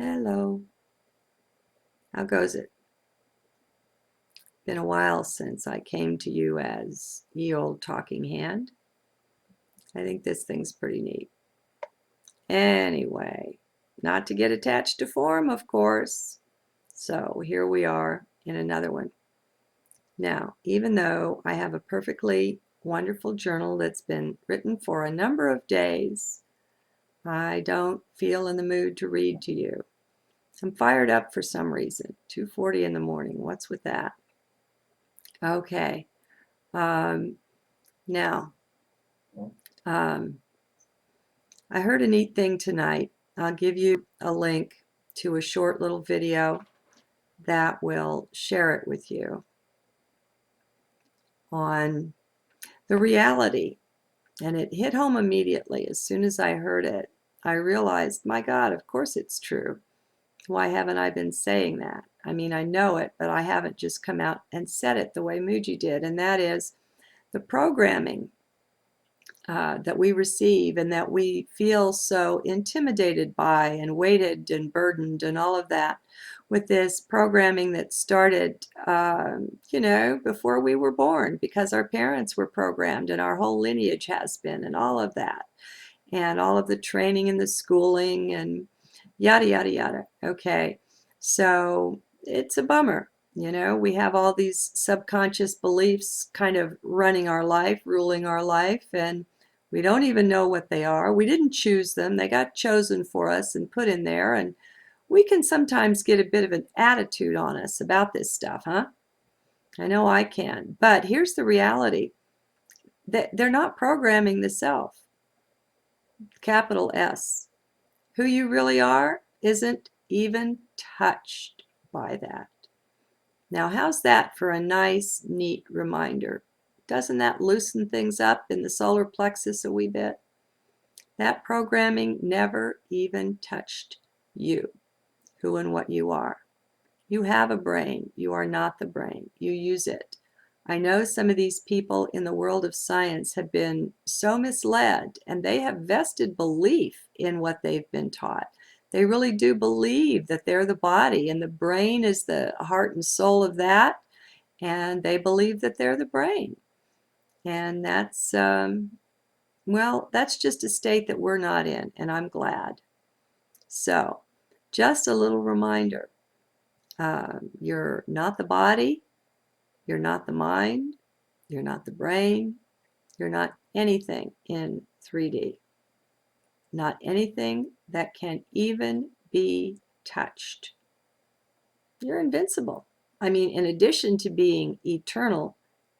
Hello. How goes it? Been a while since I came to you as ye old talking hand. I think this thing's pretty neat. Anyway, not to get attached to form, of course. So here we are in another one. Now, even though I have a perfectly wonderful journal that's been written for a number of days, I don't feel in the mood to read to you. I'm fired up for some reason. 2:40 in the morning. What's with that? Okay. Um, Now, um, I heard a neat thing tonight. I'll give you a link to a short little video that will share it with you on the reality. And it hit home immediately. As soon as I heard it, I realized, my God, of course it's true. Why haven't I been saying that? I mean, I know it, but I haven't just come out and said it the way Mooji did. And that is the programming that we receive and that we feel so intimidated by and weighted and burdened and all of that with this programming that started, before we were born because our parents were programmed and our whole lineage has been and all of that and all of the training and the schooling and yada, yada, yada. Okay, so it's a bummer. We have all these subconscious beliefs kind of running our life, ruling our life, and we don't even know what they are. We didn't choose them. They got chosen for us and put in there, and we can sometimes get a bit of an attitude on us about this stuff, huh? I know I can. But here's the reality. They're not programming the self, capital S. Who you really are isn't even touched by that. Now, how's that for a nice, neat reminder? Doesn't that loosen things up in the solar plexus a wee bit? That programming never even touched you, who and what you are. You have a brain. You are not the brain. You use it. I know some of these people in the world of science have been so misled, and they have vested belief in what they've been taught. They really do believe that they're the body, and the brain is the heart and soul of that, and they believe that they're the brain. And that's just a state that we're not in, and I'm glad. So, just a little reminder. You're not the body, you're not the mind, you're not the brain, you're not anything in 3D. Not anything that can even be touched. You're invincible. I mean, in addition to being eternal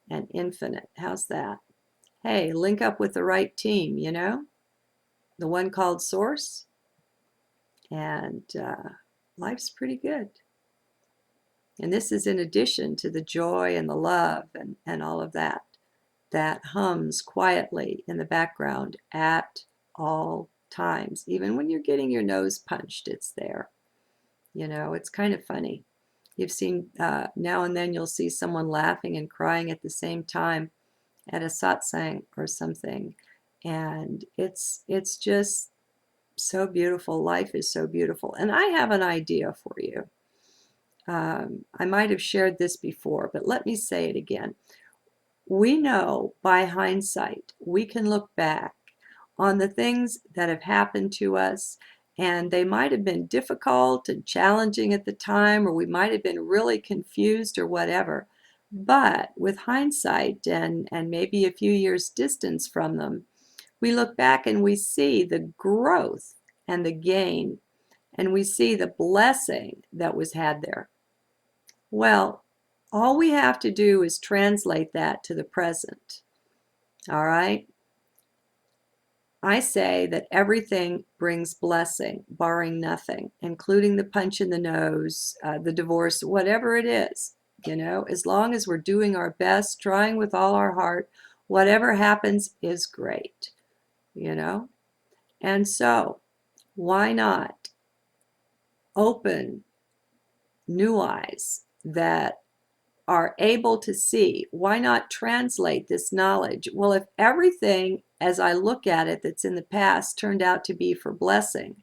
and infinite. How's that? Hey, link up with the right team, the one called Source, and life's pretty good. And this is in addition to the joy and the love and all of that hums quietly in the background at all times. Even when you're getting your nose punched, it's there. It's kind of funny. You've seen, now and then you'll see someone laughing and crying at the same time at a satsang or something. And it's just so beautiful. Life is so beautiful. And I have an idea for you. I might have shared this before, but let me say it again. We know by hindsight, we can look back on the things that have happened to us, and they might have been difficult and challenging at the time, or we might have been really confused or whatever. But with hindsight and maybe a few years distance from them, we look back and we see the growth and the gain, and we see the blessing that was had there. Well, all we have to do is translate that to the present. All right? I say that everything brings blessing, barring nothing, including the punch in the nose, the divorce, whatever it is. As long as we're doing our best, trying with all our heart, whatever happens is great. And so, why not open new eyes that are able to see? Why not translate this knowledge? Well, if everything, as I look at it, that's in the past turned out to be for blessing,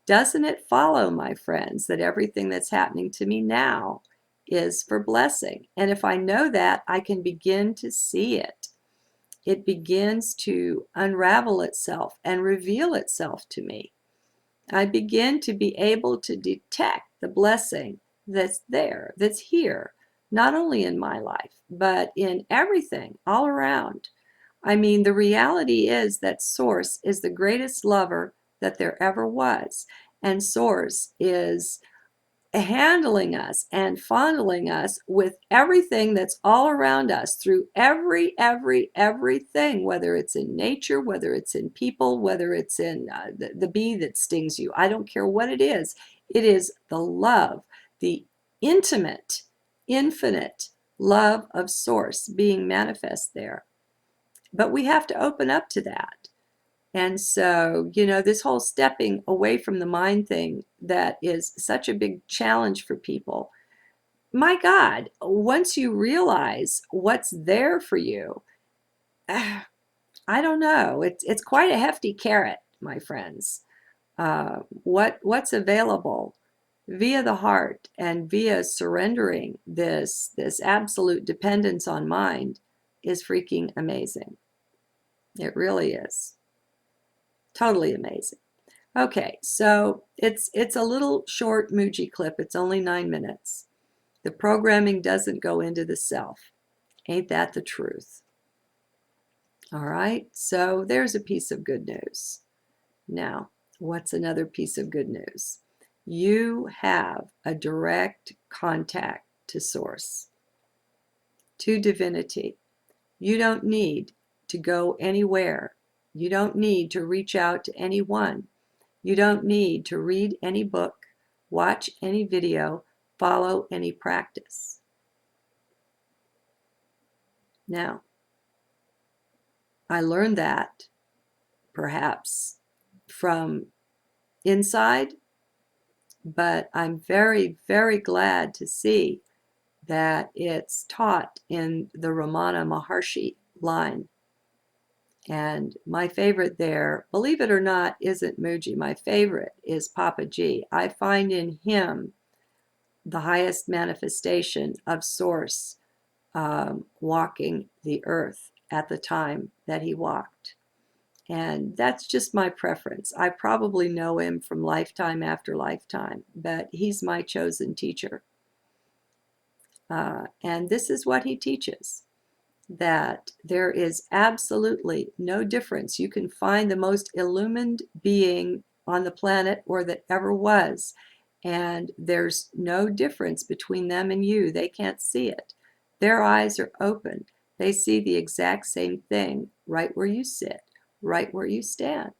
Doesn't it follow, my friends, that everything that's happening to me now is for blessing? And if I know that, I can begin to see it. It begins to unravel itself and reveal itself to me. I begin to be able to detect the blessing that's there, that's here, not only in my life, but in everything all around. I mean, the reality is that Source is the greatest lover that there ever was. And Source is handling us and fondling us with everything that's all around us through everything, whether it's in nature, whether it's in people, whether it's in the bee that stings you. I don't care what it is. It is the love, the intimate, infinite love of Source being manifest there. But we have to open up to that. And so, this whole stepping away from the mind thing that is such a big challenge for people. My God, once you realize what's there for you, I don't know. It's quite a hefty carrot, my friends. What's available via the heart and via surrendering this absolute dependence on mind is freaking amazing. It really is. Totally amazing. Okay, so it's a little short Mooji clip. It's only 9 minutes. The programming doesn't go into the self. Ain't that the truth? All right, so there's a piece of good news. Now, what's another piece of good news? You have a direct contact to Source, to divinity. You don't need to go anywhere. You don't need to reach out to anyone. You don't need to read any book, watch any video, follow any practice. Now, I learned that perhaps from inside, but I'm very, very glad to see that it's taught in the Ramana Maharshi line. And my favorite there, believe it or not, isn't Mooji. My favorite is Papa G. I find in him the highest manifestation of Source walking the earth at the time that he walked. And that's just my preference. I probably know him from lifetime after lifetime, but he's my chosen teacher. And this is what he teaches, that there is absolutely no difference. You can find the most illumined being on the planet or that ever was, and there's no difference between them and you. They can't see it. Their eyes are open. They see the exact same thing right where you sit, right where you stand.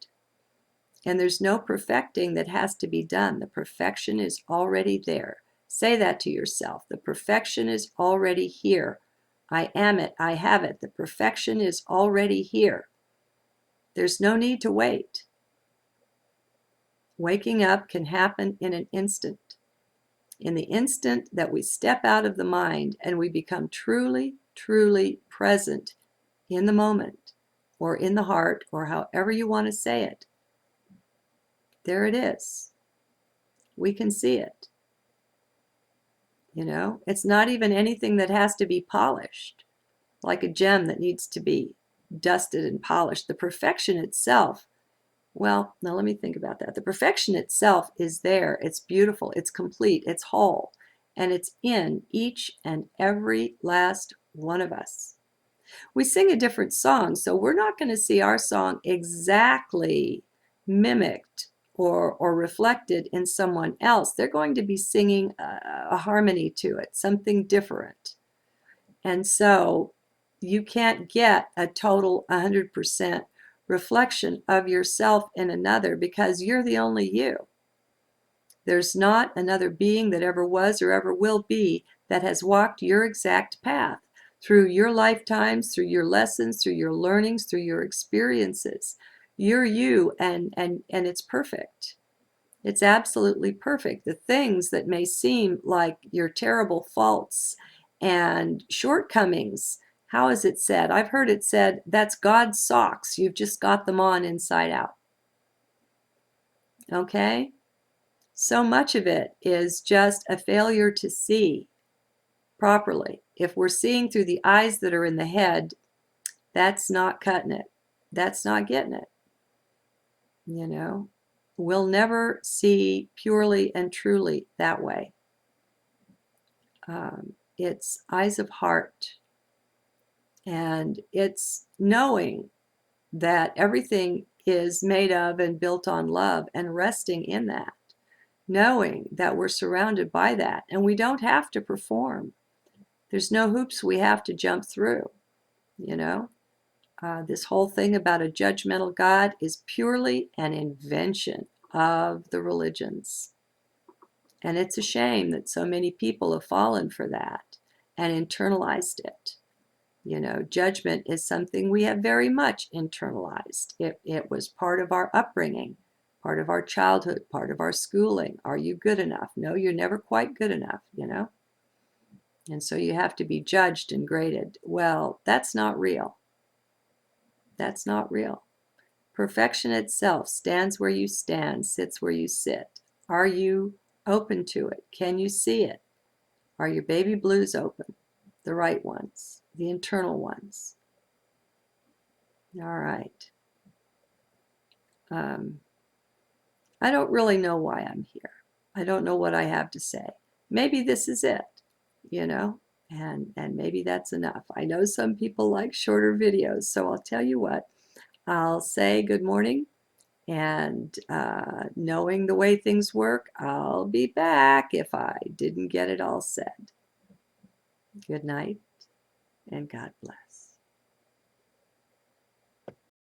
And there's no perfecting that has to be done. The perfection is already there. Say that to yourself. The perfection is already here. I am it. I have it. The perfection is already here. There's no need to wait. Waking up can happen in an instant. In the instant that we step out of the mind and we become truly, truly present in the moment or in the heart or however you want to say it, there it is. We can see it. It's not even anything that has to be polished, like a gem that needs to be dusted and polished. The perfection itself, well, now let me think about that. The perfection itself is there. It's beautiful. It's complete. It's whole. And it's in each and every last one of us. We sing a different song, so we're not going to see our song exactly mimicked or reflected in someone else. They're going to be singing a harmony to it, something different. And so you can't get a total 100% reflection of yourself in another because you're the only you. There's not another being that ever was or ever will be that has walked your exact path through your lifetimes, through your lessons, through your learnings, through your experiences. You're you, and it's perfect. It's absolutely perfect. The things that may seem like your terrible faults and shortcomings, how is it said? I've heard it said, that's God's socks. You've just got them on inside out. Okay? So much of it is just a failure to see properly. If we're seeing through the eyes that are in the head, that's not cutting it. That's not getting it. You know, we'll never see purely and truly that way. It's eyes of heart, and it's knowing that everything is made of and built on love and resting in that, knowing that we're surrounded by that and we don't have to perform. There's no hoops we have to jump through, you know. This whole thing about a judgmental God is purely an invention of the religions. And it's a shame that so many people have fallen for that and internalized it. You know, judgment is something we have very much internalized. It was part of our upbringing, part of our childhood, part of our schooling. Are you good enough? No, you're never quite good enough, you know? And so you have to be judged and graded. Well, that's not real. That's not real. Perfection itself stands where you stand, sits where you sit. Are you open to it? Can you see it? Are your baby blues open? The right ones, the internal ones. All right. I don't really know why I'm here. I don't know what I have to say. Maybe this is it, you know, and maybe that's enough. I know some people like shorter videos, so I'll tell you what. I'll say good morning, and knowing the way things work, I'll be back if I didn't get it all said. Good night, and God bless.